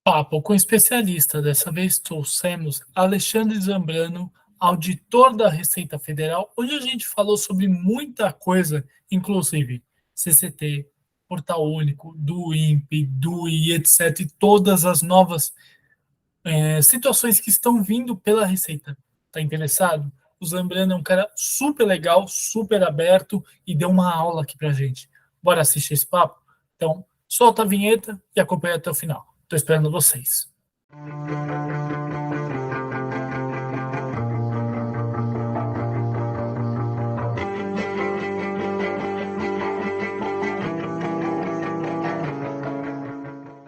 Papo com especialista. Dessa vez trouxemos Alexandre Zambrano, auditor da Receita Federal. Hoje a gente falou sobre muita coisa, inclusive CCT, Portal Único, do INPE, do I, etc. E todas as novas situações que estão vindo pela Receita. Está interessado? O Zambrano é um cara super legal, super aberto e deu uma aula aqui para gente. Bora assistir esse papo? Então, solta a vinheta e acompanha até o final. Estou esperando vocês.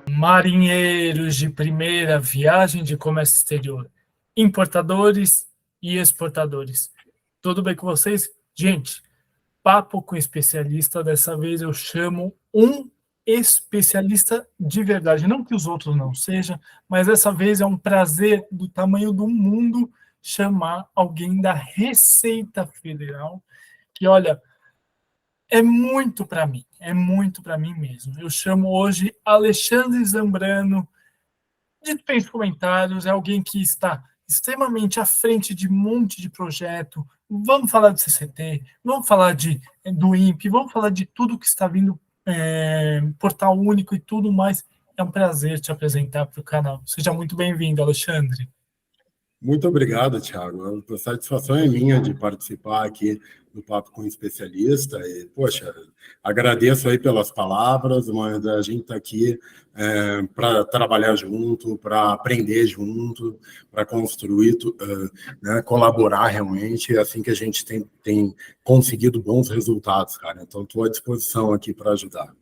Marinheiros de primeira viagem de comércio exterior, importadores e exportadores. Tudo bem com vocês? Gente, papo com especialista. Dessa vez eu chamo um especialista de verdade. Não que os outros não sejam, mas dessa vez é um prazer do tamanho do mundo chamar alguém da Receita Federal, que, olha, é muito para mim mesmo. Eu chamo hoje Alexandre Zambrano. Dispensa comentários, é alguém que está extremamente à frente de um monte de projeto. Vamos falar do CCT, vamos falar do INPE, vamos falar de tudo que está vindo, Portal Único e tudo mais. É um prazer te apresentar para o canal. Seja muito bem-vindo, Alexandre. Muito obrigado, Thiago. A satisfação é minha de participar aqui do Papo com o Especialista. E, poxa, agradeço aí pelas palavras, mas a gente está aqui para trabalhar junto, para aprender junto, para construir, né, colaborar realmente. É assim que a gente tem conseguido bons resultados, cara. Então, estou à disposição aqui para ajudar.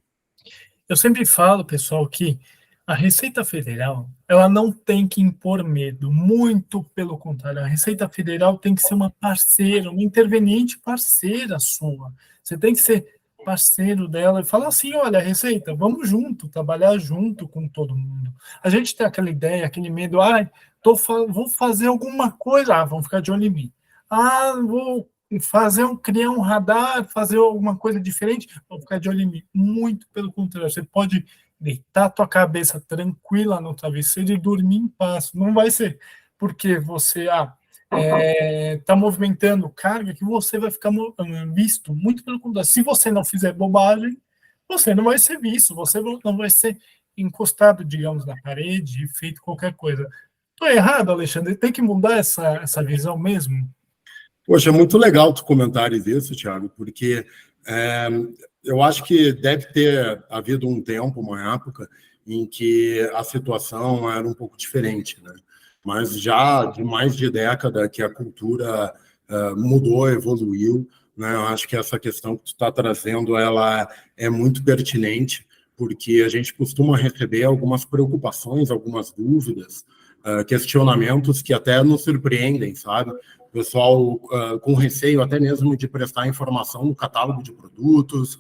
Eu sempre falo, pessoal, que a Receita Federal, ela não tem que impor medo, muito pelo contrário. A Receita Federal tem que ser uma parceira, uma interveniente parceira sua. Você tem que ser parceiro dela e falar assim, olha, Receita, vamos junto, trabalhar junto com todo mundo. A gente tem aquela ideia, aquele medo, vou fazer alguma coisa, vamos ficar de olho em mim. Vou criar um radar, fazer alguma coisa diferente, vou ficar de olho em mim. Muito pelo contrário, você pode deitar tua cabeça tranquila no travesseiro e dormir em paz. Não vai ser porque você está movimentando carga que você vai ficar visto. Muito pelo contrário. Se você não fizer bobagem, você não vai ser visto, você não vai ser encostado, digamos, na parede e feito qualquer coisa. Estou errado, Alexandre? Tem que mudar essa visão mesmo? Poxa, é muito legal tu comentares isso, Thiago, porque eu acho que deve ter havido um tempo, uma época, em que a situação era um pouco diferente, né? Mas já de mais de década que a cultura mudou, evoluiu, né? Eu acho que essa questão que tu está trazendo, ela é muito pertinente, porque a gente costuma receber algumas preocupações, algumas dúvidas, questionamentos que até nos surpreendem, sabe? O pessoal com receio até mesmo de prestar informação no catálogo de produtos.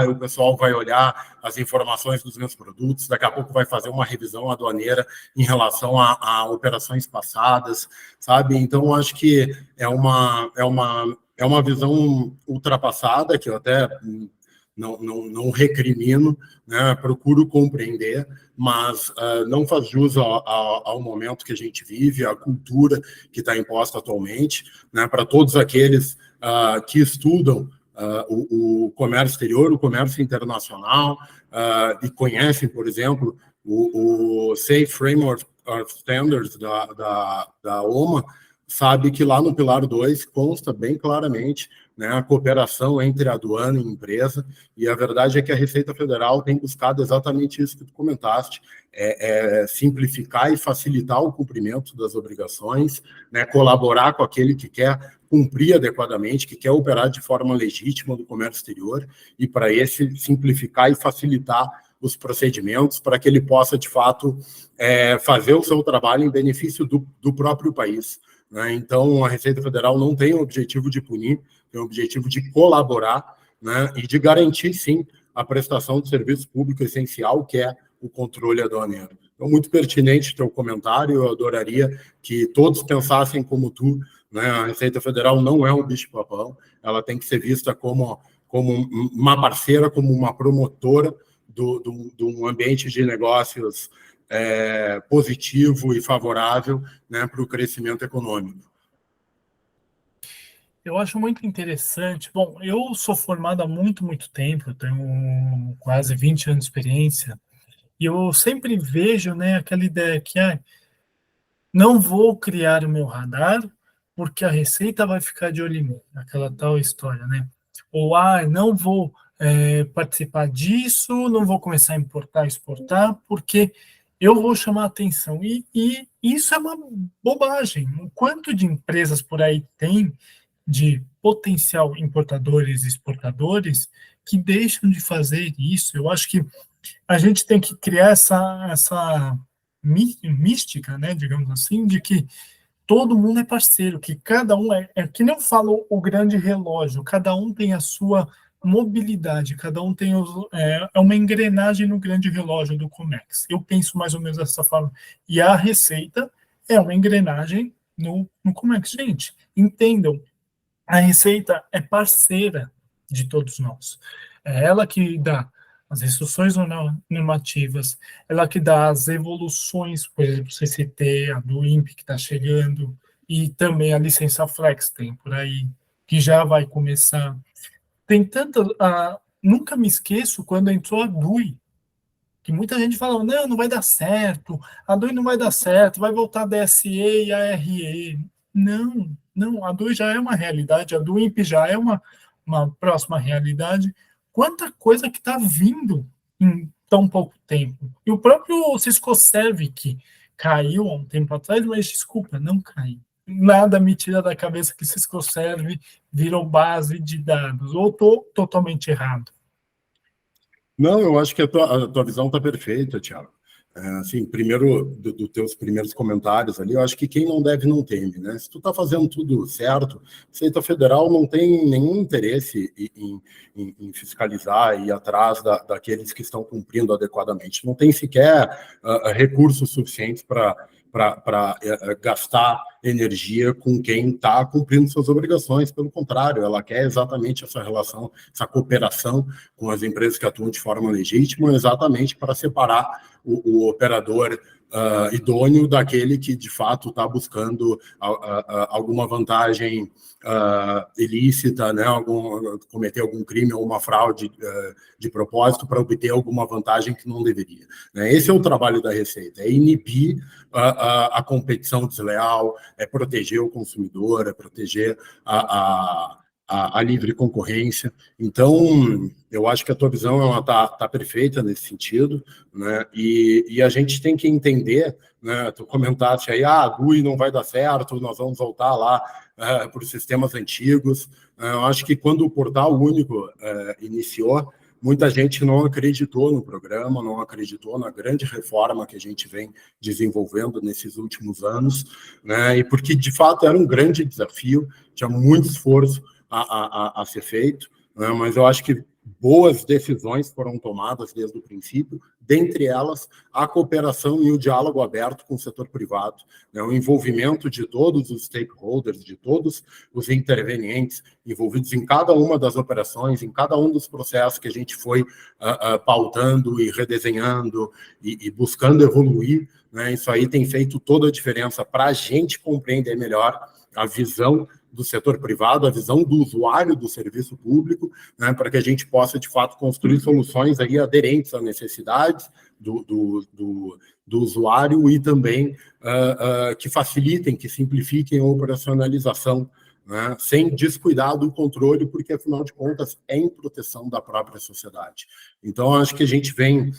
O pessoal vai olhar as informações dos meus produtos, daqui a pouco vai fazer uma revisão aduaneira em relação a operações passadas, sabe? Então, acho que é uma visão ultrapassada, que eu até não recrimino, né? Procuro compreender, mas não faz jus ao momento que a gente vive, à cultura que está imposta atualmente, né? Para todos aqueles que estudam o comércio exterior, o comércio internacional, e conhecem, por exemplo, o Safe Framework of Standards da OMA, sabe que lá no Pilar 2 consta bem claramente, né, a cooperação entre aduana e empresa, e a verdade é que a Receita Federal tem buscado exatamente isso que tu comentaste, simplificar e facilitar o cumprimento das obrigações, né, colaborar com aquele que quer cumprir adequadamente, que quer operar de forma legítima no comércio exterior, e para esse simplificar e facilitar os procedimentos para que ele possa, de fato, fazer o seu trabalho em benefício do próprio país. Então, a Receita Federal não tem o objetivo de punir, tem o objetivo de colaborar, né, e de garantir, sim, a prestação de serviço público essencial, que é o controle aduaneiro. Então, muito pertinente o teu comentário, eu adoraria que todos pensassem como tu, né? A Receita Federal não é um bicho-papão, ela tem que ser vista como uma parceira, como uma promotora de um ambiente de negócios positivo e favorável, né, para o crescimento econômico. Eu acho muito interessante. Bom, eu sou formado há muito, muito tempo, eu tenho quase 20 anos de experiência, e eu sempre vejo, né, aquela ideia que não vou criar o meu radar porque a Receita vai ficar de olho em mim, aquela tal história, né? Ou, não vou participar disso, não vou começar a importar, exportar, porque eu vou chamar a atenção. E isso é uma bobagem. O quanto de empresas por aí tem de potencial importadores e exportadores que deixam de fazer isso? Eu acho que a gente tem que criar essa mística, né, digamos assim, de que todo mundo é parceiro, que cada um é que nem eu falo o grande relógio, cada um tem a sua mobilidade, cada um tem uma engrenagem no grande relógio do Comex. Eu penso mais ou menos dessa forma. E a Receita é uma engrenagem no Comex. Gente, entendam, a Receita é parceira de todos nós. É ela que dá as instruções normativas, ela que dá as evoluções, por exemplo, o CCT, a do INPE que está chegando, e também a licença Flex tem por aí, que já vai começar. Tem tanta. Nunca me esqueço quando entrou a DUI, que muita gente falava, não vai dar certo, a DOI não vai dar certo, vai voltar a DSE e a RE. Não, a DOI já é uma realidade, a do INPE já é uma próxima realidade. Quanta coisa que está vindo em tão pouco tempo. E o próprio Cisco Serve, que caiu há um tempo atrás, mas desculpa, não caiu. Nada me tira da cabeça que Cisco Serve virou base de dados. Ou estou totalmente errado? Não, eu acho que a tua visão está perfeita, Thiago. Assim, primeiro, dos teus primeiros comentários ali, eu acho que quem não deve não teme, né? Se tu está fazendo tudo certo, a Receita Federal não tem nenhum interesse em fiscalizar e ir atrás daqueles que estão cumprindo adequadamente. Não tem sequer recursos suficientes para gastar energia com quem está cumprindo suas obrigações. Pelo contrário, ela quer exatamente essa relação, essa cooperação com as empresas que atuam de forma legítima, exatamente para separar o operador idôneo daquele que, de fato, está buscando alguma vantagem ilícita, né, cometer algum crime ou uma fraude de propósito para obter alguma vantagem que não deveria, né? Esse é o trabalho da Receita, é inibir a competição desleal, é proteger o consumidor, é proteger a livre concorrência. Então, eu acho que a tua visão está perfeita nesse sentido, né? E a gente tem que entender, né? Tu comentaste aí, a DUI não vai dar certo, nós vamos voltar lá para os sistemas antigos. Eu acho que quando o Portal Único iniciou, muita gente não acreditou no programa, não acreditou na grande reforma que a gente vem desenvolvendo nesses últimos anos, né? E porque, de fato, era um grande desafio, tinha muito esforço a ser feito, né? Mas eu acho que boas decisões foram tomadas desde o princípio, dentre elas a cooperação e o diálogo aberto com o setor privado, né? O envolvimento de todos os stakeholders, de todos os intervenientes envolvidos em cada uma das operações, em cada um dos processos que a gente foi pautando e redesenhando e buscando evoluir, né? Isso aí tem feito toda a diferença para a gente compreender melhor a visão do setor privado, a visão do usuário do serviço público, né, para que a gente possa, de fato, construir soluções aí aderentes às necessidades do usuário e também que facilitem, que simplifiquem a operacionalização, né, sem descuidar do controle, porque, afinal de contas, é em proteção da própria sociedade. Então, acho que a gente vem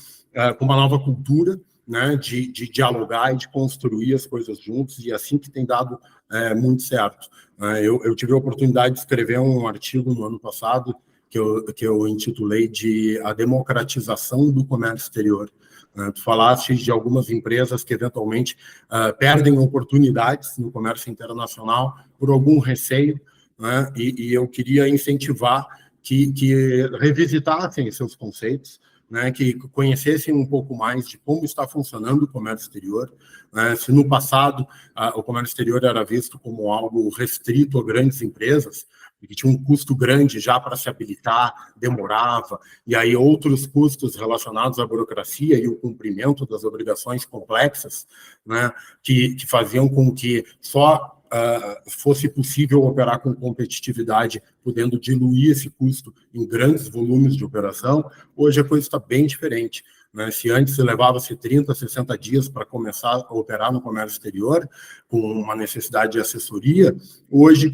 com uma nova cultura, né, de dialogar e de construir as coisas juntos, e assim que tem dado muito certo. Eu tive a oportunidade de escrever um artigo no ano passado que eu intitulei de A Democratização do Comércio Exterior. Tu falaste de algumas empresas que eventualmente perdem oportunidades no comércio internacional por algum receio, né, e eu queria incentivar que revisitassem seus conceitos, né, que conhecessem um pouco mais de como está funcionando o comércio exterior, né? Se no passado o comércio exterior era visto como algo restrito a grandes empresas, porque tinha um custo grande já para se habilitar, demorava, e aí outros custos relacionados à burocracia e o cumprimento das obrigações complexas, né, que faziam com que só fosse possível operar com competitividade, podendo diluir esse custo em grandes volumes de operação. Hoje a coisa está bem diferente, né? Se antes levava-se 30, 60 dias para começar a operar no comércio exterior, com uma necessidade de assessoria, hoje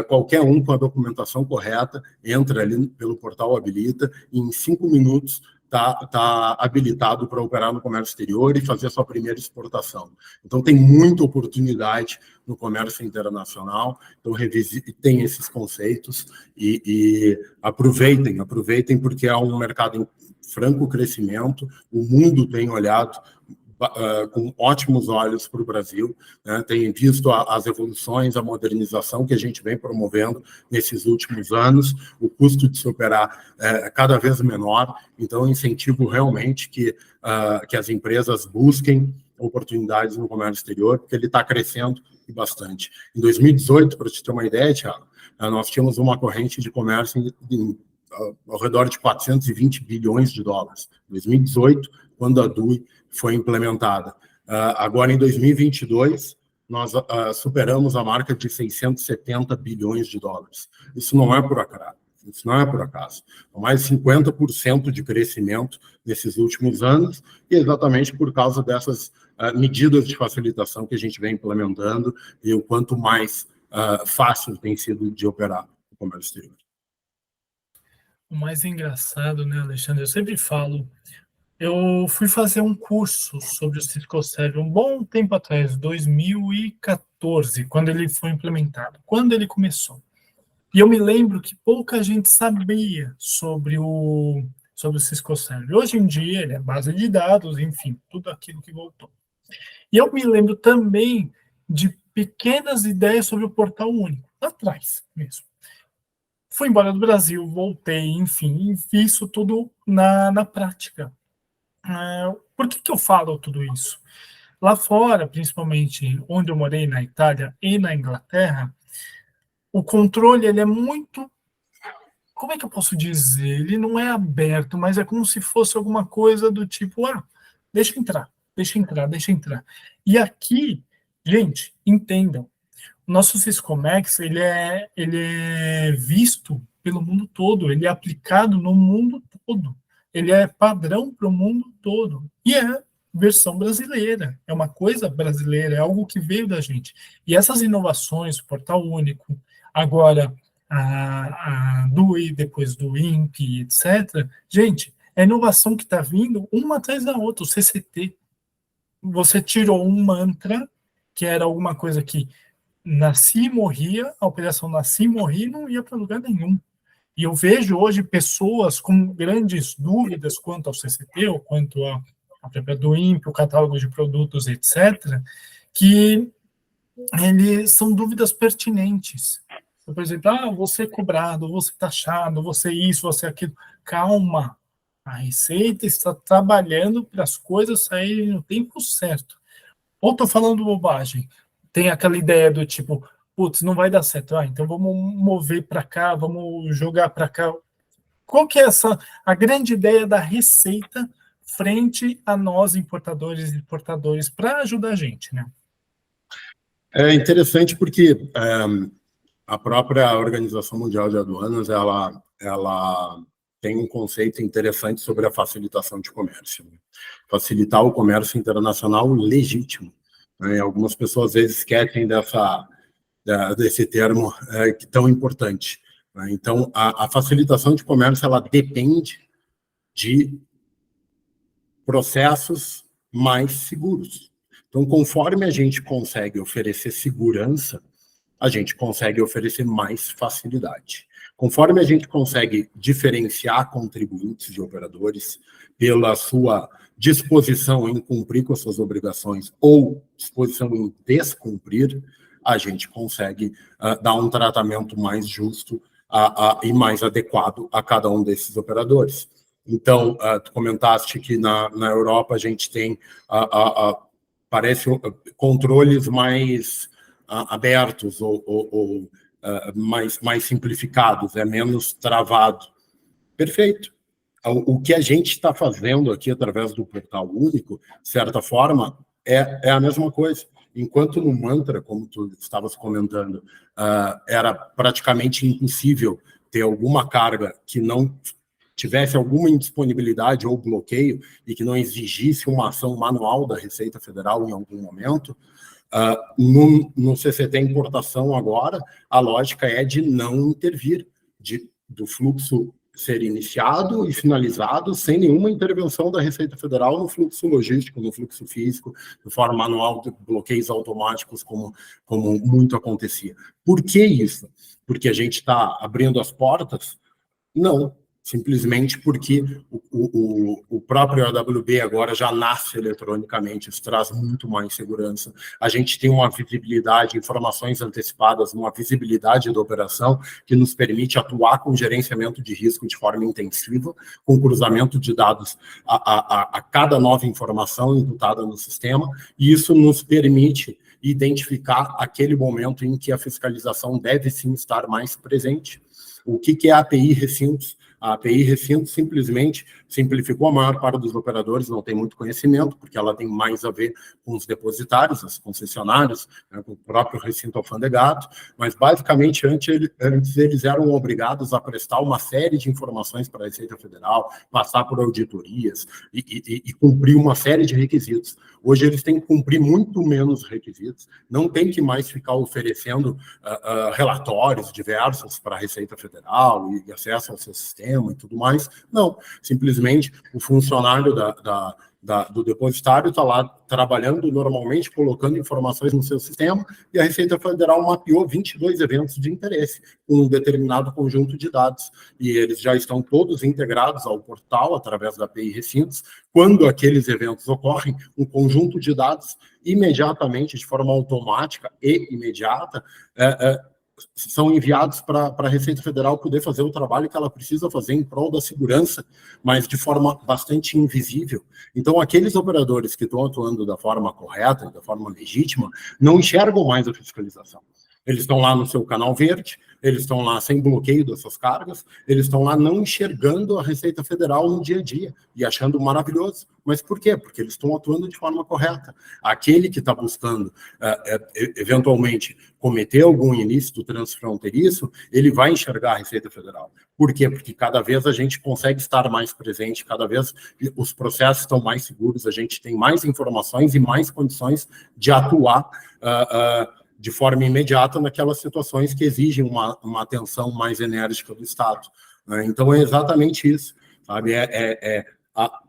qualquer um com a documentação correta entra ali pelo portal Habilita e em 5 minutos está habilitado para operar no comércio exterior e fazer a sua primeira exportação. Então, tem muita oportunidade no comércio internacional, então revisitem esses conceitos e aproveitem, porque é um mercado em franco crescimento, o mundo tem olhado com ótimos olhos para o Brasil, né? Tem visto as evoluções, a modernização que a gente vem promovendo nesses últimos anos, o custo de se operar é cada vez menor, então incentivo realmente que as empresas busquem oportunidades no comércio exterior, porque ele está crescendo bastante. Em 2018, para te ter uma ideia, Thiago, nós tínhamos uma corrente de comércio ao redor de 420 bilhões de dólares. Em 2018, quando a DUI foi implementada. Agora, em 2022, nós superamos a marca de 670 bilhões de dólares. Isso não é por acaso. Isso não é por acaso. Mais de 50% de crescimento nesses últimos anos, e exatamente por causa dessas medidas de facilitação que a gente vem implementando e o quanto mais fácil tem sido de operar o comércio exterior. O mais engraçado, né, Alexandre? Eu sempre falo, eu fui fazer um curso sobre o Cisco Server um bom tempo atrás, 2014, quando ele foi implementado, quando ele começou. E eu me lembro que pouca gente sabia sobre o Cisco Server. Hoje em dia, ele é base de dados, enfim, tudo aquilo que voltou. E eu me lembro também de pequenas ideias sobre o portal único, lá atrás mesmo. Fui embora do Brasil, voltei, enfim, vi isso tudo na prática. Por que eu falo tudo isso? Lá fora, principalmente onde eu morei, na Itália e na Inglaterra, o controle ele é muito... Como é que eu posso dizer? Ele não é aberto, mas é como se fosse alguma coisa do tipo, deixa entrar. E aqui, gente, entendam, o nosso Syscomex, ele é visto pelo mundo todo, ele é aplicado no mundo todo, ele é padrão para o mundo todo, e é versão brasileira, é uma coisa brasileira, é algo que veio da gente. E essas inovações, portal único, agora a DUI, depois do INPE, etc., gente, é inovação que está vindo uma atrás da outra, o CCT. Você tirou um mantra, que era alguma coisa que nascia e morria, a operação nascia e morria e não ia para lugar nenhum. E eu vejo hoje pessoas com grandes dúvidas quanto ao CCT, ou quanto a própria do INPE, o catálogo de produtos, etc., que eles são dúvidas pertinentes. Então, por exemplo, vou ser cobrado, vou ser taxado, vou ser isso, vou ser aquilo. Calma, a Receita está trabalhando para as coisas saírem no tempo certo. Ou estou falando bobagem? Tem aquela ideia do tipo, putz, não vai dar certo, então vamos mover para cá, vamos jogar para cá. Qual que é a grande ideia da Receita frente a nós, importadores e exportadores, para ajudar a gente, né? É interessante porque a própria Organização Mundial de Aduanas, ela tem um conceito interessante sobre a facilitação de comércio. Facilitar o comércio internacional legítimo. Algumas pessoas, às vezes, esquecem desse termo que tão importante. Então, a facilitação de comércio, ela depende de processos mais seguros. Então, conforme a gente consegue oferecer segurança, a gente consegue oferecer mais facilidade. Conforme a gente consegue diferenciar contribuintes de operadores pela sua disposição em cumprir com as suas obrigações ou disposição em descumprir, a gente consegue dar um tratamento mais justo e mais adequado a cada um desses operadores. Então, tu comentaste que na Europa a gente tem, parece, controles mais abertos ou mais simplificados, é menos travado. Perfeito. O que a gente está fazendo aqui através do portal único, de certa forma, é a mesma coisa. Enquanto no Mantra, como tu estavas comentando, era praticamente impossível ter alguma carga que não tivesse alguma indisponibilidade ou bloqueio e que não exigisse uma ação manual da Receita Federal em algum momento, no CCT importação agora, a lógica é de não intervir, do fluxo ser iniciado e finalizado sem nenhuma intervenção da Receita Federal no fluxo logístico, no fluxo físico, de forma manual, de bloqueios automáticos, como muito acontecia. Por que isso? Porque a gente está abrindo as portas? Não. Simplesmente porque o próprio AWB agora já nasce eletronicamente, isso traz muito mais segurança. A gente tem uma visibilidade, informações antecipadas, uma visibilidade da operação que nos permite atuar com gerenciamento de risco de forma intensiva, com cruzamento de dados a cada nova informação imputada no sistema, e isso nos permite identificar aquele momento em que a fiscalização deve sim estar mais presente. O que é a API Recintos? A API Recintos simplesmente simplificou. A maior parte dos operadores não tem muito conhecimento, porque ela tem mais a ver com os depositários, as concessionárias, né, com o próprio recinto alfandegado, mas basicamente antes eles eram obrigados a prestar uma série de informações para a Receita Federal, passar por auditorias e cumprir uma série de requisitos. Hoje eles têm que cumprir muito menos requisitos, não tem que mais ficar oferecendo relatórios diversos para a Receita Federal e acesso ao seu sistema e tudo mais. Não, simplesmente o funcionário do depositário está lá trabalhando normalmente, colocando informações no seu sistema, e a Receita Federal mapeou 22 eventos de interesse, com um determinado conjunto de dados, e eles já estão todos integrados ao portal, através da API Recintos. Quando aqueles eventos ocorrem, um conjunto de dados, imediatamente, de forma automática e imediata, são enviados para a Receita Federal poder fazer o trabalho que ela precisa fazer em prol da segurança, mas de forma bastante invisível. Então, aqueles operadores que estão atuando da forma correta, da forma legítima, não enxergam mais a fiscalização. Eles estão lá no seu canal verde, eles estão lá sem bloqueio das suas cargas, eles estão lá não enxergando a Receita Federal no dia a dia e achando maravilhoso. Mas por quê? Porque eles estão atuando de forma correta. Aquele que está buscando, eventualmente, cometer algum ilícito transfronteiriço, ele vai enxergar a Receita Federal. Por quê? Porque cada vez a gente consegue estar mais presente, cada vez os processos estão mais seguros, a gente tem mais informações e mais condições de atuar de forma imediata naquelas situações que exigem uma atenção mais enérgica do Estado. Né? Então, é exatamente isso. Sabe?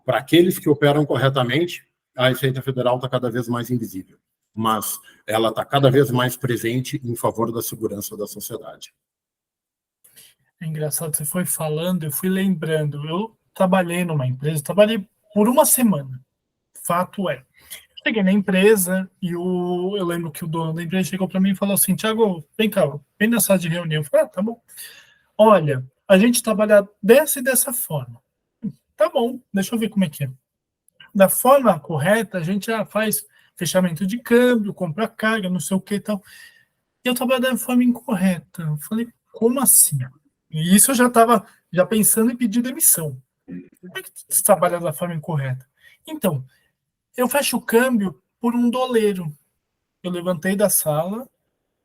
Para aqueles que operam corretamente, a Receita Federal está cada vez mais invisível, mas ela está cada vez mais presente em favor da segurança da sociedade. É engraçado, você foi falando, eu fui lembrando. Eu trabalhei numa empresa, trabalhei por uma semana. Fato é. Cheguei na empresa e eu lembro que o dono da empresa chegou para mim e falou assim: Thiago, vem cá, vem na sala de reunião. Eu falei: tá bom. Olha, a gente trabalha dessa e dessa forma. Tá bom, deixa eu ver como é que é. Da forma correta, a gente já faz fechamento de câmbio, compra carga, não sei o que e tal. E eu trabalho da forma incorreta. Eu falei: como assim? E isso eu já estava pensando em pedir demissão. Como é que você trabalha da forma incorreta? Então, eu fecho o câmbio por um doleiro. Eu levantei da sala,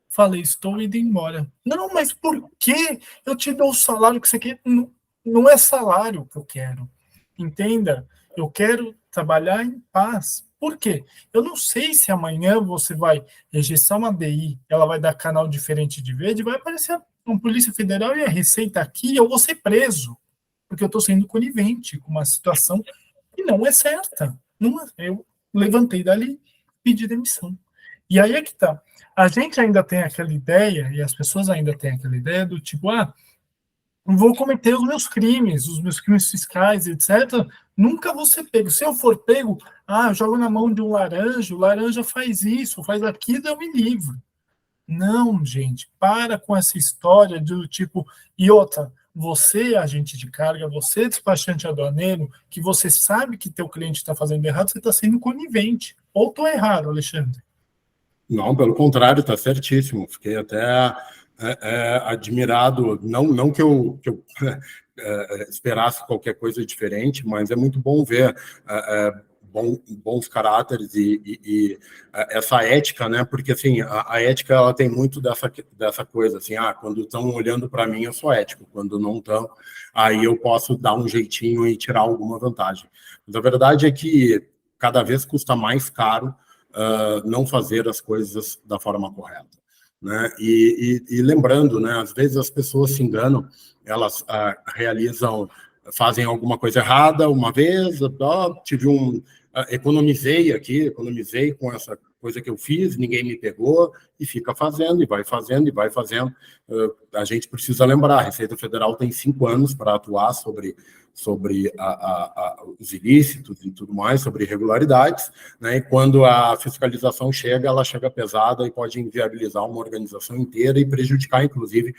falei: estou indo embora. Não, mas por quê? Eu te dou o salário que você quer. Não, não é salário que eu quero. Entenda? Eu quero trabalhar em paz. Por quê? Eu não sei se amanhã você vai registrar uma DI, ela vai dar canal diferente de verde, vai aparecer uma Polícia Federal e a Receita aqui, eu vou ser preso, porque eu estou sendo conivente com uma situação que não é certa. Eu levantei dali, pedi demissão. E aí é que tá. A gente ainda tem aquela ideia, e as pessoas ainda têm aquela ideia do tipo: vou cometer os meus crimes fiscais, etc. Nunca vou ser pego. Se eu for pego, eu jogo na mão de um laranja, o laranja faz isso, faz aquilo, eu me livro. Não, gente, para com essa história do tipo... E outra, você, agente de carga, você, despachante aduaneiro, que você sabe que teu cliente está fazendo errado, você está sendo conivente. Ou estou errado, Alexandre? Não, pelo contrário, está certíssimo. Fiquei até admirado, não que eu esperasse qualquer coisa diferente, mas é muito bom ver bons caráteres e essa ética, né? Porque assim, a ética ela tem muito dessa coisa, assim, quando estão olhando para mim eu sou ético, quando não estão, aí eu posso dar um jeitinho e tirar alguma vantagem. Mas a verdade é que cada vez custa mais caro não fazer as coisas da forma correta, né? E lembrando, né? Às vezes as pessoas se enganam, elas fazem alguma coisa errada uma vez, economizei com essa coisa que eu fiz, ninguém me pegou, e fica fazendo, e vai fazendo, e vai fazendo. A gente precisa lembrar, a Receita Federal tem 5 anos para atuar sobre os ilícitos e tudo mais, sobre irregularidades, né? E quando a fiscalização chega, ela chega pesada e pode inviabilizar uma organização inteira e prejudicar, inclusive,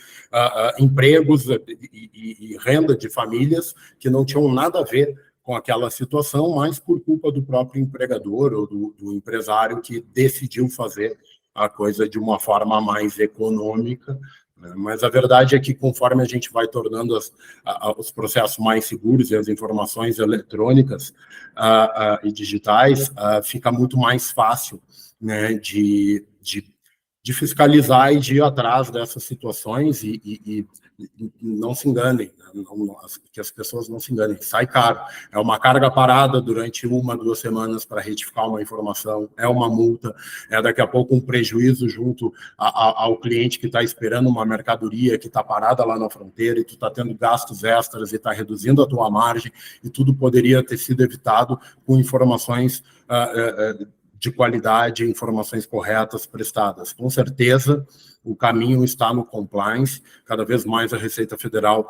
empregos e renda de famílias que não tinham nada a ver com aquela situação, mas por culpa do próprio empregador ou do empresário que decidiu fazer a coisa de uma forma mais econômica. Mas a verdade é que, conforme a gente vai tornando os processos mais seguros e as informações eletrônicas e digitais, fica muito mais fácil, né, de fiscalizar e de ir atrás dessas situações e não se enganem, que as pessoas não se enganem, sai caro. É uma carga parada durante 1, 2 semanas para retificar uma informação, é uma multa, daqui a pouco um prejuízo junto ao cliente que está esperando uma mercadoria que está parada lá na fronteira e tu está tendo gastos extras e está reduzindo a tua margem, e tudo poderia ter sido evitado com informações de qualidade, informações corretas prestadas. Com certeza, o caminho está no compliance. Cada vez mais a Receita Federal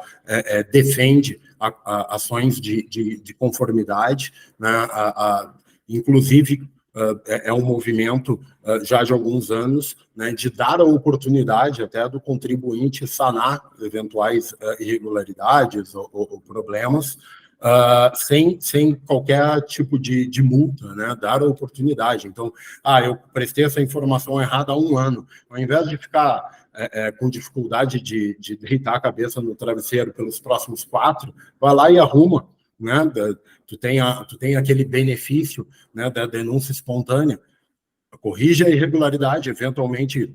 defende ações de conformidade, né? Inclusive, é um movimento já de alguns anos, né, de dar a oportunidade até do contribuinte sanar eventuais irregularidades ou problemas, sem qualquer tipo de multa, né? Dar a oportunidade. Então, eu prestei essa informação errada há 1 ano. Ao invés de ficar com dificuldade de deitar a cabeça no travesseiro pelos próximos 4, vai lá e arruma, né? Tu tem aquele benefício, né, da denúncia espontânea. Corrige a irregularidade, eventualmente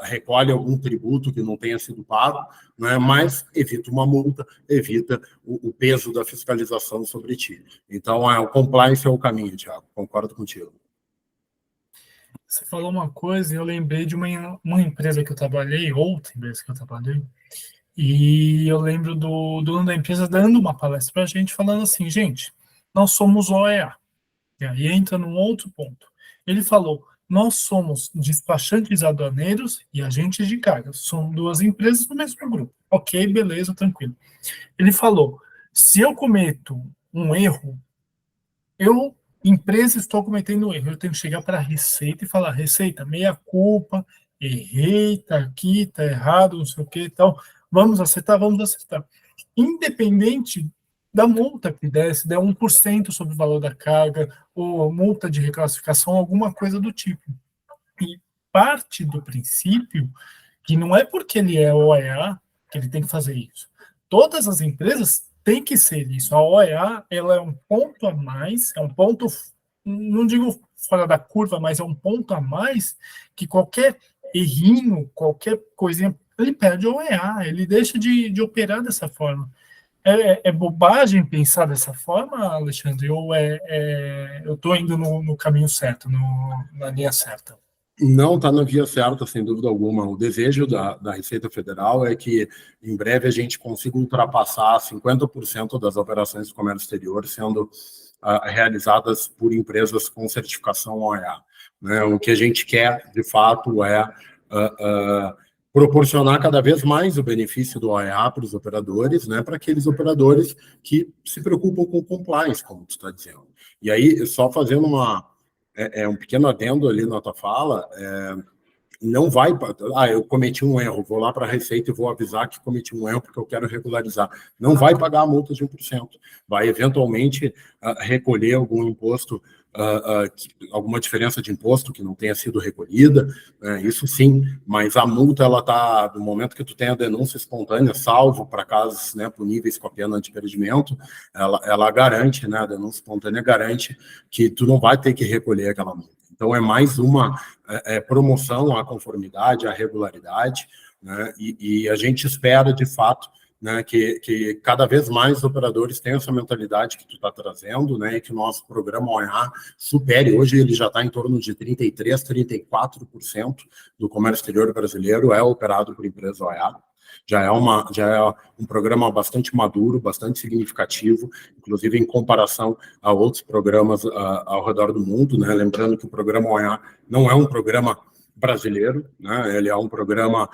recolhe algum tributo que não tenha sido pago, né, mas evita uma multa, evita o peso da fiscalização sobre ti. Então, o compliance é o caminho, Thiago, concordo contigo. Você falou uma coisa e eu lembrei de uma empresa que eu trabalhei, outra empresa que eu trabalhei, e eu lembro do dono da empresa dando uma palestra para a gente, falando assim, gente, nós somos OEA. E aí entra num outro ponto. Ele falou, nós somos despachantes aduaneiros e agentes de carga. São 2 empresas do mesmo grupo. Ok, beleza, tranquilo. Ele falou, se eu cometo um erro, empresa, estou cometendo um erro. Eu tenho que chegar para a Receita e falar, Receita, meia culpa, errei, tá aqui, tá errado, não sei o que e tal. Vamos acertar. Independente da multa que der, se der 1% sobre o valor da carga, ou multa de reclassificação, alguma coisa do tipo. E parte do princípio que não é porque ele é OEA que ele tem que fazer isso. Todas as empresas têm que ser isso. A OEA, ela é um ponto a mais, é um ponto, não digo fora da curva, mas é um ponto a mais que qualquer errinho, qualquer coisinha, ele perde a OEA, ele deixa de operar dessa forma. É bobagem pensar dessa forma, Alexandre? Ou eu estou indo no caminho certo, na linha certa? Não, está na via certa, sem dúvida alguma. O desejo da Receita Federal é que, em breve, a gente consiga ultrapassar 50% das operações do comércio exterior sendo realizadas por empresas com certificação OEA. Né? O que a gente quer, de fato, é proporcionar cada vez mais o benefício do OEA para os operadores, né, para aqueles operadores que se preocupam com compliance, como tu está dizendo. E aí, só fazendo um pequeno adendo ali na tua fala, não vai... eu cometi um erro, vou lá para a Receita e vou avisar que cometi um erro porque eu quero regularizar. Não vai pagar a multa de 1%. Vai, eventualmente, recolher algum imposto, alguma diferença de imposto que não tenha sido recolhida, isso sim, mas a multa, ela está, no momento que tu tem a denúncia espontânea, salvo para casos, né, puníveis com a pena de perdimento, ela garante, né, a denúncia espontânea garante que tu não vai ter que recolher aquela multa. Então, é mais uma promoção à conformidade, à regularidade, né? E a gente espera, de fato, né, que cada vez mais operadores tenham essa mentalidade que tu está trazendo, né, e que o nosso programa OEA supere. Hoje ele já está em torno de 33%, 34% do comércio exterior brasileiro é operado por empresa OEA. Já é um programa bastante maduro, bastante significativo, inclusive em comparação a outros programas ao redor do mundo, né? Lembrando que o programa OEA não é um programa brasileiro, né? Ele é um programa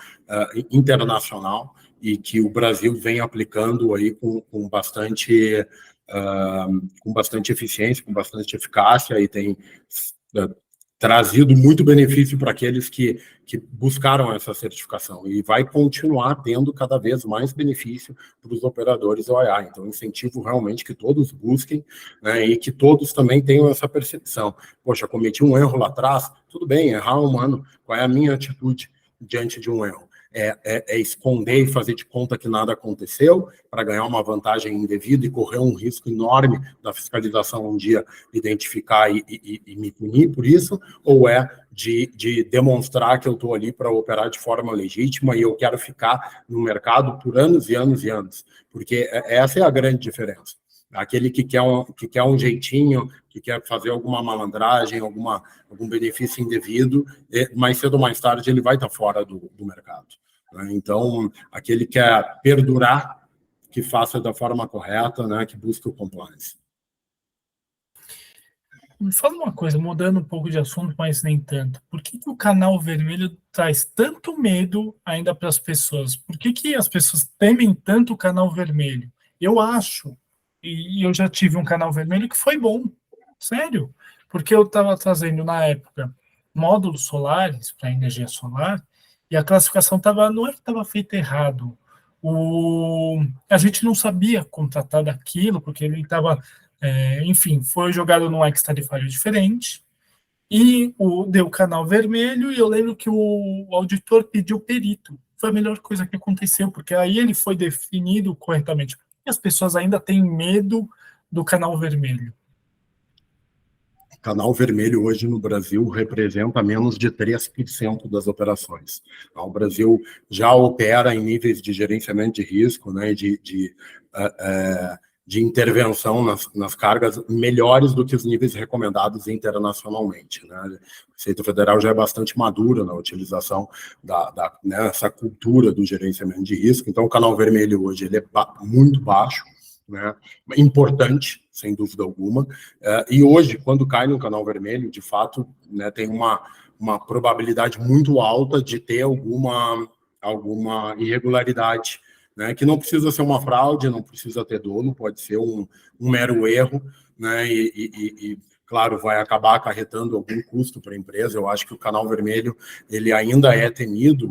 internacional e que o Brasil vem aplicando aí com bastante eficiência, com bastante eficácia, e tem trazido muito benefício para aqueles que buscaram essa certificação, e vai continuar tendo cada vez mais benefício para os operadores OEA. Então, incentivo realmente que todos busquem, né, e que todos também tenham essa percepção. Poxa, cometi um erro lá atrás, tudo bem, errar é humano. Qual é a minha atitude diante de um erro? É esconder e fazer de conta que nada aconteceu para ganhar uma vantagem indevida e correr um risco enorme da fiscalização um dia identificar e me punir por isso? Ou é de demonstrar que eu estou ali para operar de forma legítima e eu quero ficar no mercado por anos e anos e anos? Porque essa é a grande diferença. Aquele que quer um jeitinho, que quer fazer alguma malandragem, algum benefício indevido, mais cedo ou mais tarde ele vai estar fora do mercado. Então, aquele que quer perdurar, que faça da forma correta, né, que busque o compliance. Me fala uma coisa, mudando um pouco de assunto, mas nem tanto. Por que o canal vermelho traz tanto medo ainda para as pessoas? Por que as pessoas temem tanto o canal vermelho? Eu acho, e eu já tive um canal vermelho que foi bom, sério, porque eu estava trazendo, na época, módulos solares para energia solar, e a classificação não é que estava feita errado, a gente não sabia contratar daquilo, porque ele estava... enfim, foi jogado num ex-tarifário diferente e deu canal vermelho, e eu lembro que o auditor pediu perito. Foi a melhor coisa que aconteceu, porque aí ele foi definido corretamente. E as pessoas ainda têm medo do canal vermelho. O canal vermelho hoje no Brasil representa menos de 3% das operações. O Brasil já opera em níveis de gerenciamento de risco, né, de intervenção nas cargas melhores do que os níveis recomendados internacionalmente, né? A Receita Federal já é bastante madura na utilização dessa cultura do gerenciamento de risco. Então, o canal vermelho hoje ele é muito baixo, né? Importante, sem dúvida alguma. E hoje, quando cai no canal vermelho, de fato, né, tem uma probabilidade muito alta de ter alguma irregularidade, né, que não precisa ser uma fraude, não precisa ter dono, pode ser um mero erro, né, claro, vai acabar acarretando algum custo para a empresa. Eu acho que o canal vermelho ele ainda é temido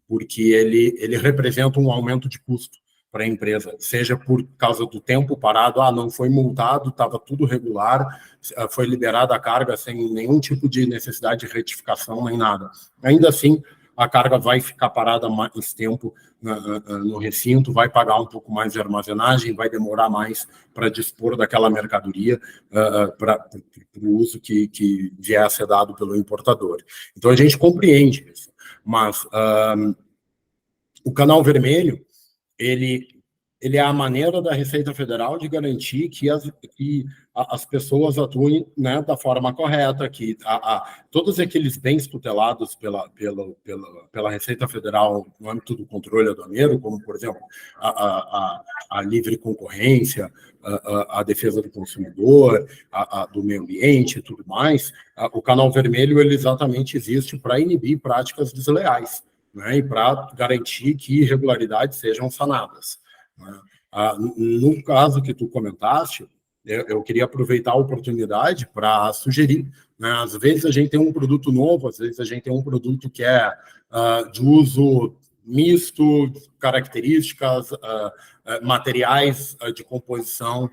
porque ele representa um aumento de custo para a empresa, seja por causa do tempo parado, não foi multado, estava tudo regular, foi liberada a carga sem nenhum tipo de necessidade de retificação nem nada. Ainda assim, a carga vai ficar parada mais tempo no recinto, vai pagar um pouco mais de armazenagem, vai demorar mais para dispor daquela mercadoria para o uso que vier a ser dado pelo importador. Então, a gente compreende isso, mas o canal vermelho, ele é a maneira da Receita Federal de garantir que as pessoas atuem, né, da forma correta, que todos aqueles bens tutelados pela Receita Federal no âmbito do controle aduaneiro, como, por exemplo, a livre concorrência, a defesa do consumidor, do meio ambiente e tudo mais, o canal vermelho ele exatamente existe para inibir práticas desleais, né, e para garantir que irregularidades sejam sanadas. No caso que tu comentaste, eu queria aproveitar a oportunidade para sugerir, né? Às vezes a gente tem um produto novo, às vezes a gente tem um produto que é de uso misto, características, materiais de composição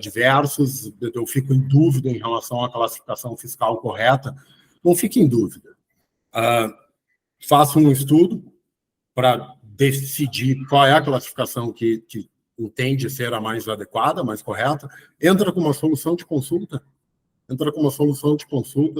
diversos. Eu fico em dúvida em relação à classificação fiscal correta. Não fique em dúvida. Faça um estudo para decidir qual é a classificação que entende ser a mais adequada, a mais correta. Entra com uma solução de consulta.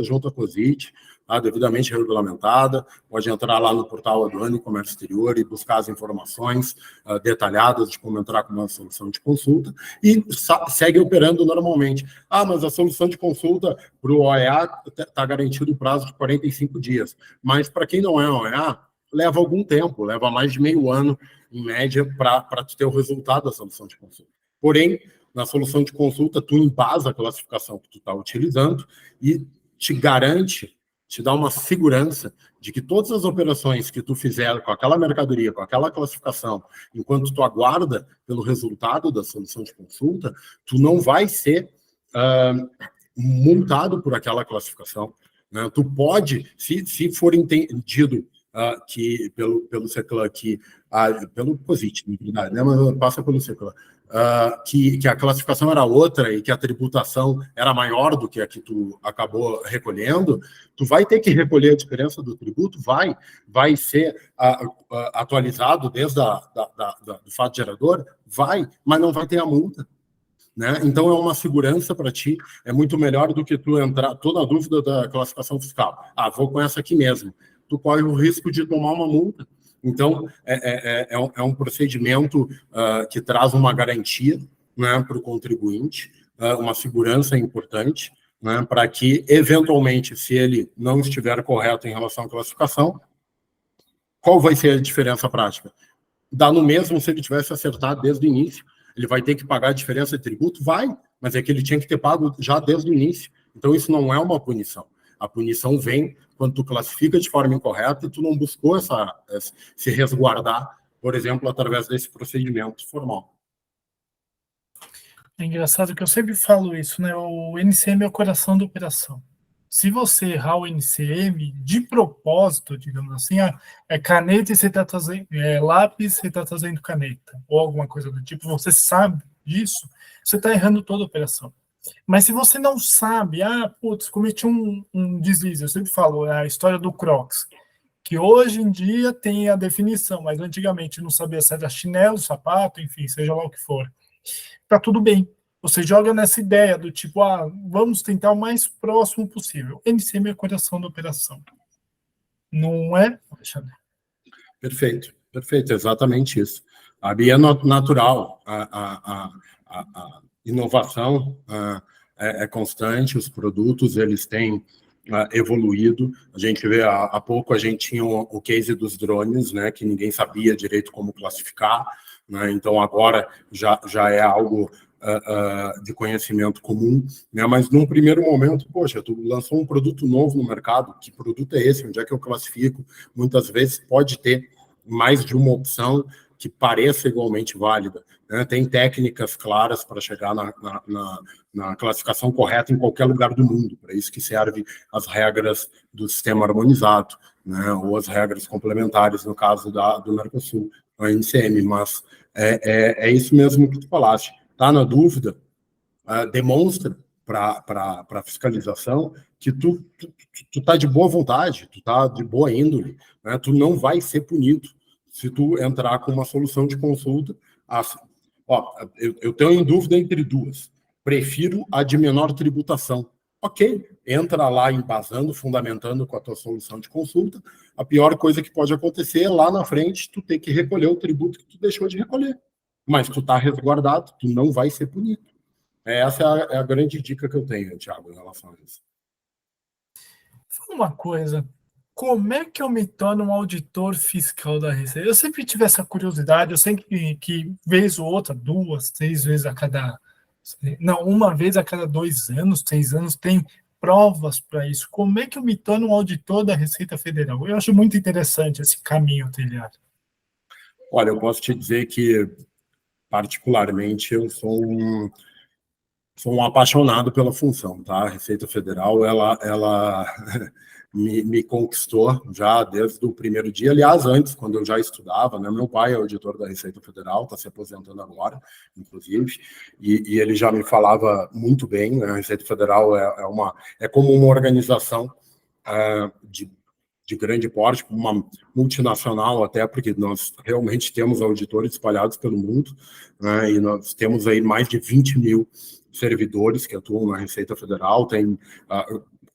Junto à COSIT, tá, devidamente regulamentada. Pode entrar lá no portal Aduana e Comércio Exterior e buscar as informações detalhadas de como entrar com uma solução de consulta e segue operando normalmente. Mas a solução de consulta para o OEA está garantido o prazo de 45 dias. Mas para quem não é OEA, leva algum tempo, leva mais de meio ano, em média, para ter o resultado da solução de consulta. Porém, na solução de consulta, tu embasa a classificação que tu está utilizando e te garante, te dá uma segurança de que todas as operações que tu fizer com aquela mercadoria, com aquela classificação, enquanto tu aguarda pelo resultado da solução de consulta, tu não vai ser multado por aquela classificação, né? Tu pode, se for entendido que pelo CECLA, pelo COSIT, na verdade, né? Mas passa pelo CECLA, que a classificação era outra e que a tributação era maior do que a que tu acabou recolhendo, tu vai ter que recolher a diferença do tributo, vai ser atualizado desde do fato gerador, mas não vai ter a multa. Né? Então, é uma segurança para ti, é muito melhor do que tu entrar, tô na dúvida da classificação fiscal. Vou com essa aqui mesmo. Tu corre o risco de tomar uma multa. Então, é um procedimento que traz uma garantia, né, para o contribuinte, uma segurança importante, né, para que, eventualmente, se ele não estiver correto em relação à classificação, qual vai ser a diferença prática? Dá no mesmo se ele tivesse acertado desde o início. Ele vai ter que pagar a diferença de tributo? Vai, mas é que ele tinha que ter pago já desde o início. Então, isso não é uma punição. A punição vem quando tu classifica de forma incorreta e tu não buscou se resguardar, por exemplo, através desse procedimento formal. É engraçado que eu sempre falo isso, né? O NCM é o coração da operação. Se você errar o NCM de propósito, digamos assim, é caneta e você está trazendo lápis, você está trazendo caneta, ou alguma coisa do tipo, você sabe disso, você está errando toda a operação. Mas se você não sabe, cometi um deslize, eu sempre falo, a história do Crocs, que hoje em dia tem a definição, mas antigamente não sabia se era chinelo, sapato, enfim, seja lá o que for. Tá tudo bem. Você joga nessa ideia do tipo, vamos tentar o mais próximo possível. NCM é o coração da operação. Não é, Alexandre? Perfeito, exatamente isso. A BIA é natural, a inovação é constante, os produtos eles têm evoluído. A gente vê, há pouco a gente tinha o case dos drones, né, que ninguém sabia direito como classificar, né, então agora já é algo de conhecimento comum, né, mas num primeiro momento, poxa, tu lançou um produto novo no mercado, que produto é esse? Onde é que eu classifico? Muitas vezes pode ter mais de uma opção que pareça igualmente válida, né? Tem técnicas claras para chegar na classificação correta em qualquer lugar do mundo, para isso que servem as regras do sistema harmonizado, né? Ou as regras complementares, no caso do Mercosul, a NCM, mas é isso mesmo que tu falaste. Tá na dúvida, demonstra para a fiscalização que tu tá de boa vontade, tu tá de boa índole, né? Tu não vai ser punido se tu entrar com uma solução de consulta. Eu tenho em dúvida entre duas. Prefiro a de menor tributação. Ok, entra lá embasando, fundamentando com a tua solução de consulta. A pior coisa que pode acontecer é lá na frente tu ter que recolher o tributo que tu deixou de recolher. Mas tu tá resguardado, tu não vai ser punido. Essa é a grande dica que eu tenho, Thiago, em relação a isso. Fala uma coisa, como é que eu me torno um auditor fiscal da Receita? Eu sempre tive essa curiosidade, eu sei que vez ou outra, 2, 3 vezes a cada... Não, uma vez a cada 2 anos, 3 anos, tem provas para isso. Como é que eu me torno um auditor da Receita Federal? Eu acho muito interessante esse caminho trilhado. Olha, eu posso te dizer que, particularmente, eu sou sou um apaixonado pela função, tá? A Receita Federal, ela me conquistou já desde o primeiro dia. Aliás, antes, quando eu já estudava, né? Meu pai é auditor da Receita Federal, está se aposentando agora, inclusive, e ele já me falava muito bem, né? A Receita Federal é como uma organização de grande porte, uma multinacional até, porque nós realmente temos auditores espalhados pelo mundo, né, e nós temos aí mais de 20 mil servidores que atuam na Receita Federal, tem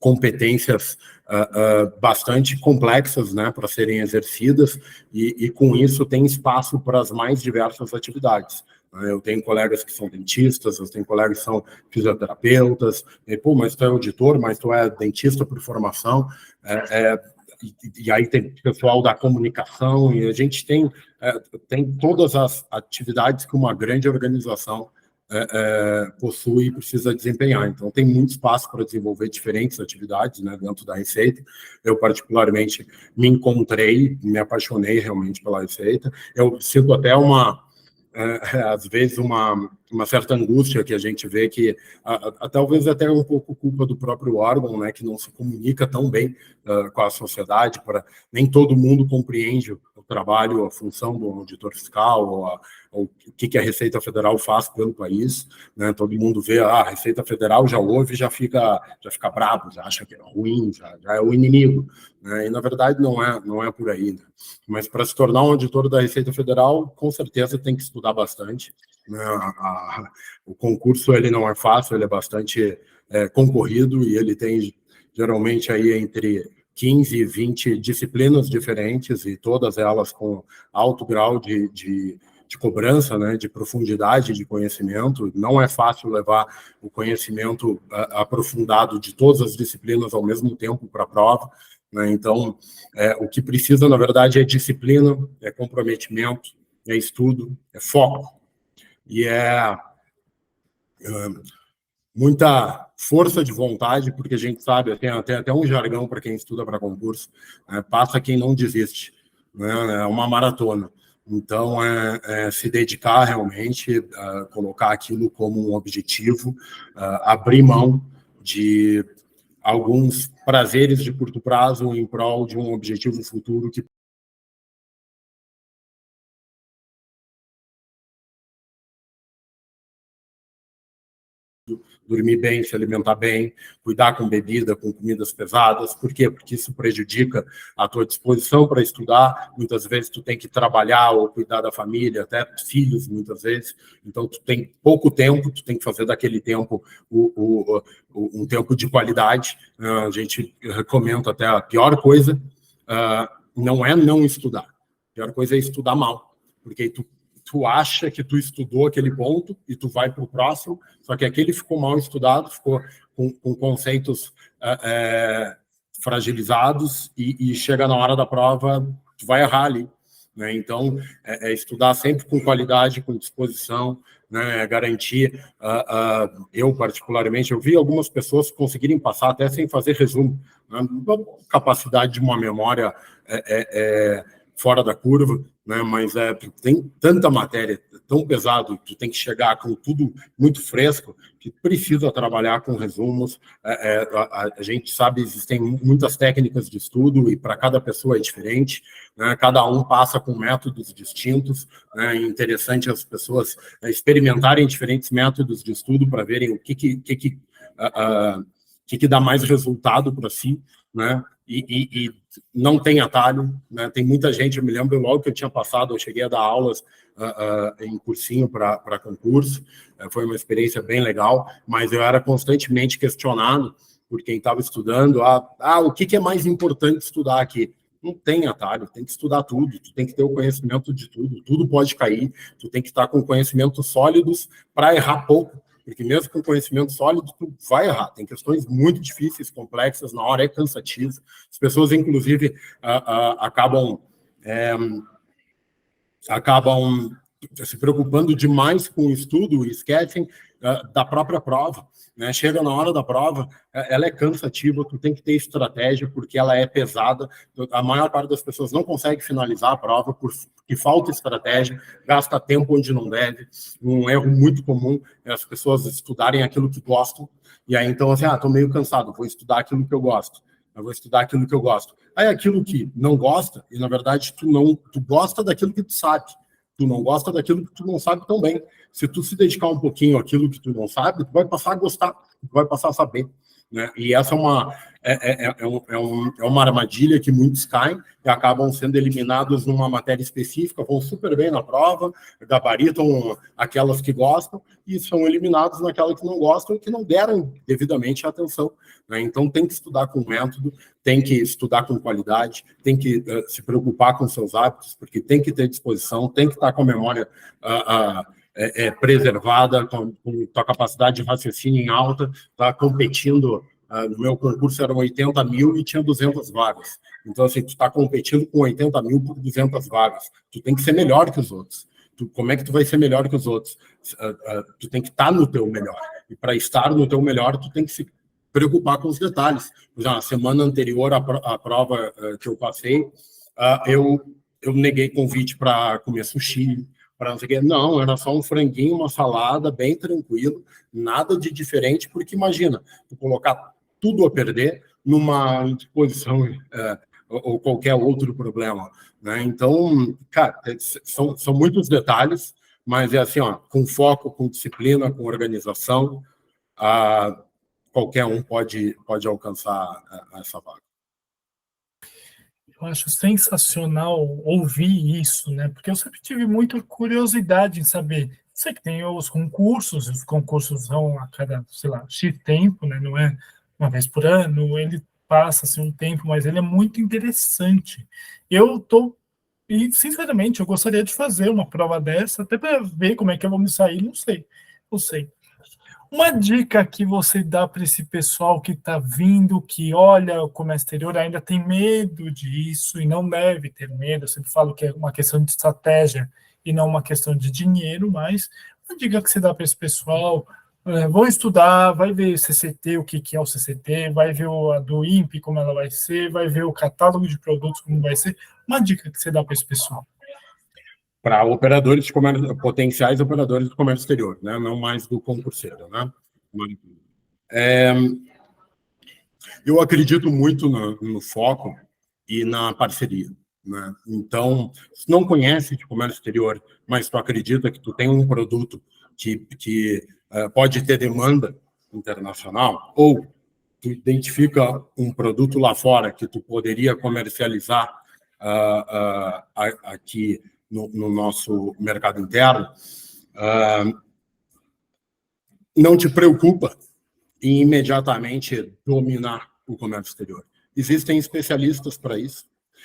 competências bastante complexas, né, para serem exercidas, e com isso tem espaço para as mais diversas atividades. Eu tenho colegas que são dentistas, eu tenho colegas que são fisioterapeutas, pô, mas tu é auditor, mas tu é dentista por formação, e aí tem pessoal da comunicação, e a gente tem todas as atividades que uma grande organização possui e precisa desempenhar. Então, tem muito espaço para desenvolver diferentes atividades, né, dentro da Receita. Eu, particularmente, me encontrei, me apaixonei realmente pela Receita. Eu sinto até às vezes, uma certa angústia que a gente vê que, talvez até um pouco culpa do próprio órgão, né, que não se comunica tão bem com a sociedade, nem todo mundo compreende o trabalho, a função do auditor fiscal, ou o que a Receita Federal faz pelo país, né? Todo mundo vê a Receita Federal, já ouve, já fica bravo, já acha que é ruim, já é o inimigo, né? E, na verdade, não é por aí, né? Mas para se tornar um auditor da Receita Federal, com certeza tem que estudar bastante, né? O concurso ele não é fácil, ele é bastante concorrido, e ele tem geralmente aí entre 15 e 20 disciplinas diferentes, e todas elas com alto grau de cobrança, né, de profundidade de conhecimento. Não é fácil levar o conhecimento aprofundado de todas as disciplinas ao mesmo tempo para a prova, né? Então, o que precisa, na verdade, é disciplina, é comprometimento, é estudo, é foco, e muita força de vontade, porque a gente sabe, tem até um jargão para quem estuda para concurso, passa quem não desiste, né? É uma maratona. Então, se dedicar realmente, colocar aquilo como um objetivo, abrir mão de alguns prazeres de curto prazo em prol de um objetivo futuro que dormir bem, se alimentar bem, cuidar com bebida, com comidas pesadas. Por quê? Porque isso prejudica a tua disposição para estudar. Muitas vezes tu tem que trabalhar ou cuidar da família, até filhos, muitas vezes. Então, tu tem pouco tempo, tu tem que fazer daquele tempo um tempo de qualidade. A gente comenta até a pior coisa não é não estudar. A pior coisa é estudar mal, porque tu acha que tu estudou aquele ponto e tu vai para o próximo, só que aquele ficou mal estudado, ficou com conceitos fragilizados, e chega na hora da prova, tu vai errar ali, né? Então, estudar sempre com qualidade, com disposição, né? Garantir. Eu, particularmente, eu vi algumas pessoas conseguirem passar até sem fazer resumo, né? Capacidade de uma memória fora da curva, né? Mas tem tanta matéria, tão pesado, tu tem que chegar com tudo muito fresco, que precisa trabalhar com resumos. A gente sabe, existem muitas técnicas de estudo, e para cada pessoa é diferente, né? Cada um passa com métodos distintos, né? É interessante as pessoas experimentarem diferentes métodos de estudo para verem o que dá mais resultado para si, né? E não tem atalho, né? Tem muita gente, eu me lembro logo que eu tinha passado, eu cheguei a dar aulas em cursinho para concurso, foi uma experiência bem legal, mas eu era constantemente questionado por quem estava estudando, o que é mais importante estudar aqui? Não tem atalho, tem que estudar tudo, tu tem que ter o conhecimento de tudo, tudo pode cair, tu tem que estar com conhecimentos sólidos para errar pouco, porque mesmo com conhecimento sólido, tu vai errar. Tem questões muito difíceis, complexas, na hora é cansativo. As pessoas, inclusive, acabam se preocupando demais com o estudo e esquecem da própria prova, né? Chega na hora da prova, ela é cansativa, tu tem que ter estratégia, porque ela é pesada. A maior parte das pessoas não consegue finalizar a prova porque falta estratégia, gasta tempo onde não deve. Um erro muito comum é as pessoas estudarem aquilo que gostam, e aí então, assim, tô meio cansado, vou estudar aquilo que eu gosto. Eu vou estudar aquilo que eu gosto. Aí aquilo que não gosta, e na verdade tu gosta daquilo que tu sabe. Tu não gosta daquilo que tu não sabe tão bem. Se tu se dedicar um pouquinho àquilo que tu não sabe, tu vai passar a gostar, tu vai passar a saber, né? E essa é uma armadilha que muitos caem e acabam sendo eliminados numa matéria específica, vão super bem na prova, gabaritam aquelas que gostam e são eliminados naquela que não gostam e que não deram devidamente atenção, né? Então tem que estudar com método, tem que estudar com qualidade, tem que se preocupar com seus hábitos, porque tem que ter disposição, tem que estar com a memória preservada, com a capacidade de raciocínio em alta, tá competindo. No meu concurso eram 80 mil e tinha 200 vagas. Então, assim, tu está competindo com 80 mil por 200 vagas. Tu tem que ser melhor que os outros. Como é que tu vai ser melhor que os outros? Tu tem que estar no teu melhor. E para estar no teu melhor, tu tem que se preocupar com os detalhes. Na semana anterior à prova que eu passei, eu neguei convite para comer sushi, para não sei o quê. Não, era só um franguinho, uma salada, bem tranquilo, nada de diferente, porque imagina, tu colocar tudo a perder numa indisposição ou qualquer outro problema, né? Então, cara, são muitos detalhes, mas é assim, com foco, com disciplina, com organização, qualquer um pode alcançar essa vaga. Eu acho sensacional ouvir isso, né? Porque eu sempre tive muita curiosidade em saber. Sei que tem os concursos são a cada, sei lá, X tempo, né? Não é uma vez por ano, ele passa assim, um tempo, mas ele é muito interessante. E sinceramente, eu gostaria de fazer uma prova dessa, até para ver como é que eu vou me sair, não sei. Uma dica que você dá para esse pessoal que está vindo, que olha o comércio exterior, ainda tem medo disso e não deve ter medo. Eu sempre falo que é uma questão de estratégia e não uma questão de dinheiro, mas uma dica que você dá para esse pessoal, vão estudar, vai ver CCT, o que é o CCT, vai ver a do INPE, como ela vai ser, vai ver o catálogo de produtos, como vai ser. Uma dica que você dá para esse pessoal. Para operadores de comércio, potenciais operadores do comércio exterior, né? Não mais do concurseiro, né? Eu acredito muito no foco e na parceria, né? Então, se não conhece de comércio exterior, mas tu acredita que tu tem um produto que pode ter demanda internacional, ou tu identifica um produto lá fora que tu poderia comercializar aqui no nosso mercado interno, não te preocupa em imediatamente dominar o comércio exterior. Existem especialistas para isso.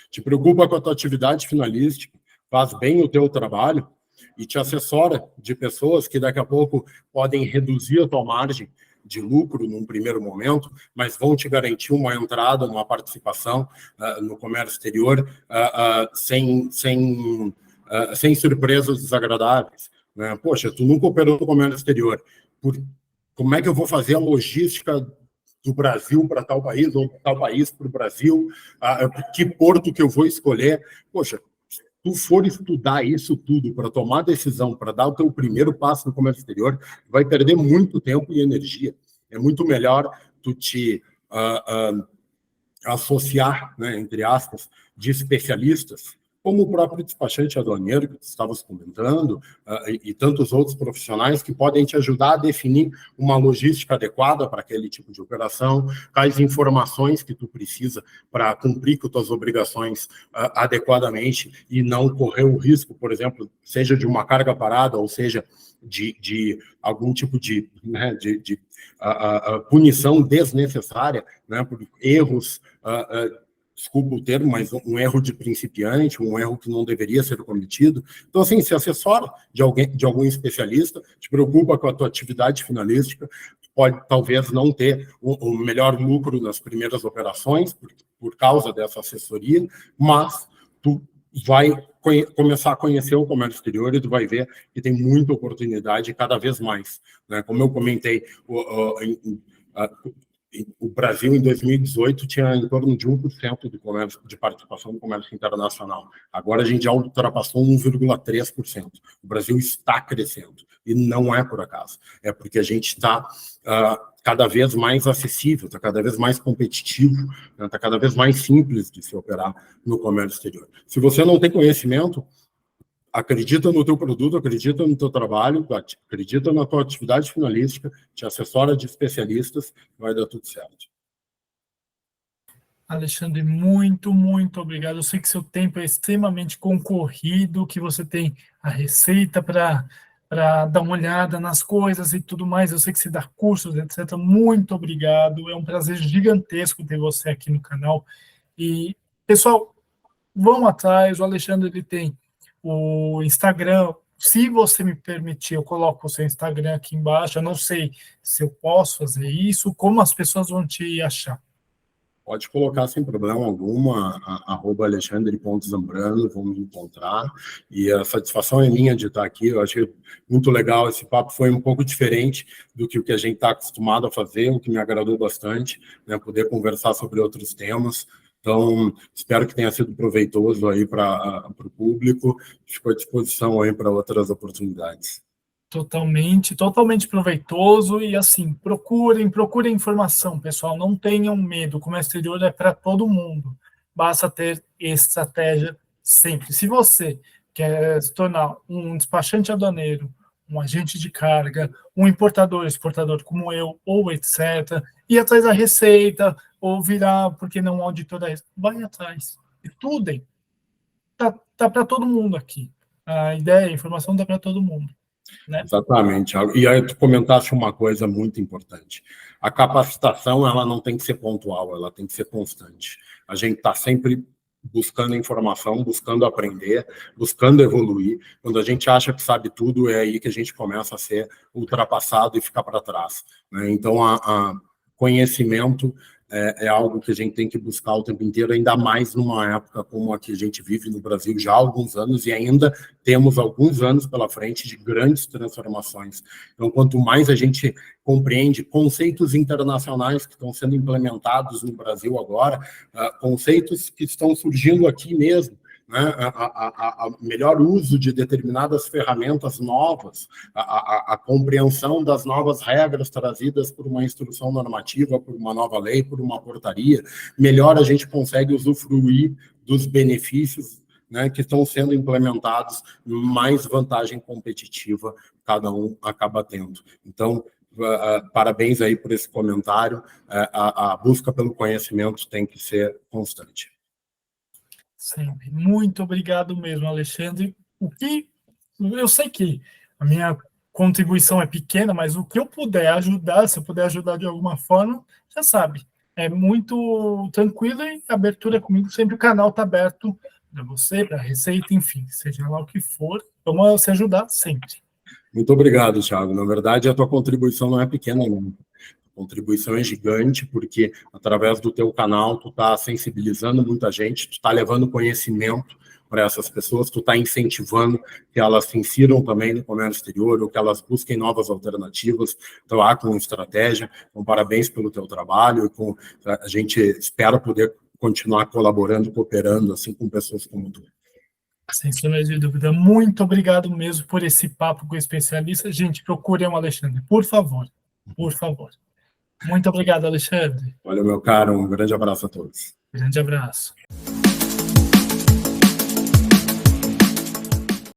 Te preocupa com a tua atividade finalística, faz bem o teu trabalho e te assessora de pessoas que daqui a pouco podem reduzir a tua margem de lucro num primeiro momento, mas vão te garantir uma entrada, uma participação no comércio exterior sem surpresas desagradáveis, né? Poxa, tu nunca operou no comércio exterior. Como é que eu vou fazer a logística do Brasil para tal país, ou tal país para o Brasil? Que porto que eu vou escolher? Poxa, se tu for estudar isso tudo para tomar decisão, para dar o teu primeiro passo no comércio exterior, vai perder muito tempo e energia. É muito melhor tu te associar, né, entre aspas, de especialistas, como o próprio despachante aduaneiro que tu estavas comentando, e tantos outros profissionais que podem te ajudar a definir uma logística adequada para aquele tipo de operação, quais informações que tu precisa para cumprir com tuas obrigações adequadamente e não correr o risco, por exemplo, seja de uma carga parada ou seja de algum tipo de punição desnecessária, né, por erros, desculpa o termo, mas um erro de principiante, um erro que não deveria ser cometido. Então, assim, se assessora de algum especialista, te preocupa com a tua atividade finalística, pode talvez não ter o melhor lucro nas primeiras operações por causa dessa assessoria, mas tu vai começar a conhecer o comércio exterior e tu vai ver que tem muita oportunidade cada vez mais, né? Como eu comentei, o Brasil, em 2018, tinha em torno de 1% do comércio, de participação no comércio internacional. Agora a gente já ultrapassou 1,3%. O Brasil está crescendo, e não é por acaso. É porque a gente está cada vez mais acessível, está cada vez mais competitivo, está, né? Cada vez mais simples de se operar no comércio exterior. Se você não tem conhecimento, acredita no teu produto, acredita no teu trabalho, acredita na tua atividade finalística, te assessora de especialistas, vai dar tudo certo. Alexandre, muito, muito obrigado. Eu sei que seu tempo é extremamente concorrido, que você tem a receita para dar uma olhada nas coisas e tudo mais. Eu sei que você dá cursos, etc. Muito obrigado. É um prazer gigantesco ter você aqui no canal. E, pessoal, vão atrás. O Alexandre ele tem o Instagram. Se você me permitir, eu coloco o seu Instagram aqui embaixo. Eu não sei se eu posso fazer isso, como as pessoas vão te achar. Pode colocar sem problema alguma, @alexandre.zambrano, vão me encontrar, e a satisfação é minha de estar aqui. Eu achei muito legal, esse papo foi um pouco diferente do que o que a gente está acostumado a fazer, o que me agradou bastante, né, poder conversar sobre outros temas. Então, espero que tenha sido proveitoso aí para o público, fico à disposição aí para outras oportunidades. Totalmente proveitoso e assim, procurem informação, pessoal, não tenham medo, o comércio exterior é para todo mundo, basta ter estratégia sempre. Se você quer se tornar um despachante aduaneiro, um agente de carga, um importador, exportador como eu, ou etc., ir atrás da receita, ou virar, porque não, auditor da receita, vai atrás, estudem, tá para todo mundo aqui, a ideia, a informação tá para todo mundo. Né? Exatamente. E aí tu comentaste uma coisa muito importante. A capacitação, ela não tem que ser pontual, ela tem que ser constante. A gente está sempre buscando informação, buscando aprender, buscando evoluir. Quando a gente acha que sabe tudo, é aí que a gente começa a ser ultrapassado e ficar para trás, né? Então, a conhecimento é algo que a gente tem que buscar o tempo inteiro, ainda mais numa época como a que a gente vive no Brasil já há alguns anos, e ainda temos alguns anos pela frente de grandes transformações. Então, quanto mais a gente compreende conceitos internacionais que estão sendo implementados no Brasil agora, conceitos que estão surgindo aqui mesmo, né, a melhor uso de determinadas ferramentas novas, a compreensão das novas regras trazidas por uma instrução normativa, por uma nova lei, por uma portaria, melhor a gente consegue usufruir dos benefícios, né, que estão sendo implementados, mais vantagem competitiva cada um acaba tendo. Então, parabéns aí por esse comentário, a busca pelo conhecimento tem que ser constante. Sempre. Muito obrigado mesmo, Alexandre. O que eu sei que a minha contribuição é pequena, mas o que eu puder ajudar, se eu puder ajudar de alguma forma, já sabe. É muito tranquilo e abertura comigo, sempre o canal está aberto para você, para a receita, enfim, seja lá o que for, vamos se ajudar sempre. Muito obrigado, Thiago. Na verdade, a tua contribuição não é pequena, não. A contribuição é gigante, porque através do teu canal, tu está sensibilizando muita gente, tu está levando conhecimento para essas pessoas, tu está incentivando que elas se insiram também no comércio exterior, ou que elas busquem novas alternativas, então com estratégia. Então, parabéns pelo teu trabalho, a gente espera poder continuar colaborando, cooperando assim com pessoas como tu. Sem sombra de dúvida. Muito obrigado mesmo por esse papo com o especialista. Gente, procurem o Alexandre, por favor. Por favor. Muito obrigado, Alexandre. Olha, meu caro, um grande abraço a todos. Grande abraço.